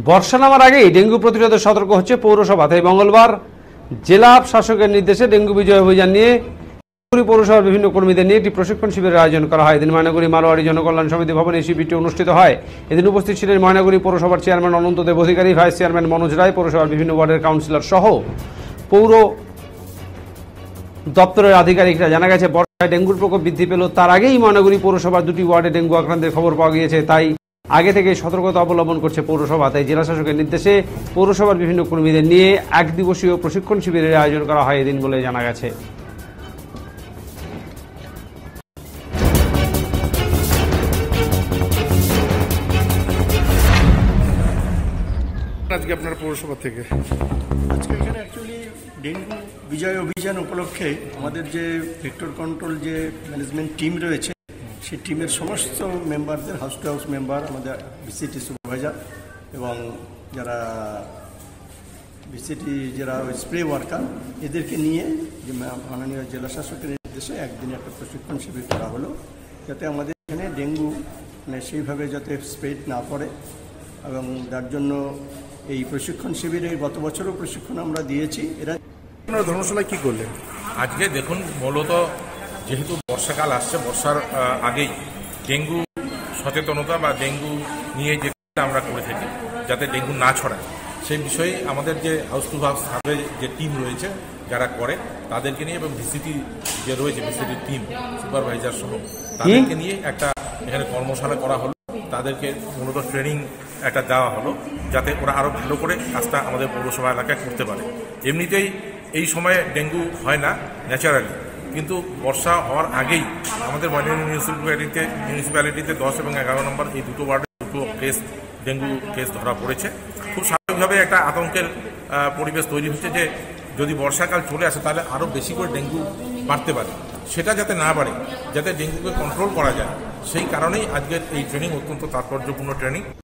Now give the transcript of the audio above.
বর্ষা নামার আগেই ডেঙ্গু প্রতিরোধে সতর্ক হচ্ছে পৌরসভা। তাই মঙ্গলবার জেলা শাসকের নির্দেশে ডেঙ্গু বিজয় অভিযান নিয়ে পৌরসভার বিভিন্ন কর্মীদের নিয়ে একটি প্রশিক্ষণ শিবিরের আয়োজন করা হয়। এদিন ময়নাগুড়ি মারোয়ারি জনকল্যাণ সমিতি ভবনে এই শিবিরটি অনুষ্ঠিত হয়। এদিন উপস্থিত ছিলেন ময়নাগুড়ি পৌরসভার চেয়ারম্যান অনন্ত দেব অধিকারী, ভাইস চেয়ারম্যান মনোজ রায়, পৌরসভার বিভিন্ন ওয়ার্ডের কাউন্সিলর সহ পৌর দপ্তরের আধিকারিকরা। জানা গেছে বর্ষায় ডেঙ্গুর প্রকোপ বৃদ্ধি পেল তার আগেই ময়নাগুড়ি পৌরসভার দুটি ওয়ার্ডে ডেঙ্গু আক্রান্তের খবর পাওয়া গিয়েছে। তাই আগে থেকে সতর্কতা অবলম্বন করছে পৌরসভা। তাই জেলা শাসকের নির্দেশে পৌরসভার বিভিন্ন কর্মীদের নিয়ে এক দিবসীয় প্রশিক্ষণ শিবিরের আয়োজন করা হয় এদিন বলে জানা গেছে। আজকে আপনার পৌরসভা থেকে আজকে এখানে অ্যাকচুয়ালি ডেঙ্গু বিজয় অভিযান উপলক্ষে আমাদের যে ভেক্টর কন্ট্রোল যে ম্যানেজমেন্ট টিম রয়েছে সেই টিমের সমস্ত মেম্বারদের, হাউস টু হাউস মেম্বার, আমাদের ভিসিটি সুপারভাইজার এবং যারা ভিসিটি যারা স্প্রে ওয়ার্কার, এদেরকে নিয়ে যে মাননীয় জেলা শাসকের নির্দেশে একদিনে একটা প্রশিক্ষণ শিবির করা হলো, যাতে আমাদের এখানে ডেঙ্গু সেইভাবে যাতে স্প্রেড না পড়ে। এবং তার জন্য এই প্রশিক্ষণ শিবিরে গত বছরও প্রশিক্ষণ আমরা দিয়েছি। এরা আপনারা ধর্মশালায় কি করলেন? আজকে দেখুন, মূলত যেহেতু বর্ষাকাল আসছে, বর্ষার আগেই ডেঙ্গু সচেতনতা বা ডেঙ্গু নিয়ে যে আমরা করে থাকি যাতে ডেঙ্গু না ছড়ায়, সেই বিষয়ে আমাদের যে হাউস টু হাউস সার্ভে যে টিম রয়েছে যারা করে তাদেরকে নিয়ে, এবং ভিসিটি যে রয়েছে ভিসিটি টিম সুপারভাইজার সহ তাদেরকে নিয়ে একটা এখানে কর্মশালা করা হলো। তাদেরকে মূলত ট্রেনিং একটা দেওয়া হলো যাতে ওরা আরও ভালো করে কাজটা আমাদের পৌরসভা এলাকায় করতে পারে। এমনিতেই এই সময়ে ডেঙ্গু হয় না ন্যাচারালি, কিন্তু বর্ষা হওয়ার আগেই আমাদের ময়নাগুড়ি মিউনিসিপ্যালিটিতে 10 এবং 11 নম্বর এই দুটো ওয়ার্ডে দুটো কেস ডেঙ্গু কেস ধরা পড়েছে। খুব স্বাভাবিকভাবে একটা আতঙ্কের পরিবেশ তৈরি হচ্ছে যে যদি বর্ষাকাল চলে আসে তাহলে আরও বেশি করে ডেঙ্গু বাড়তে পারে। সেটা যাতে না বাড়ে, যাতে ডেঙ্গুকে কন্ট্রোল করা যায়, সেই কারণেই আজকের এই ট্রেনিং অত্যন্ত তাৎপর্যপূর্ণ ট্রেনিং।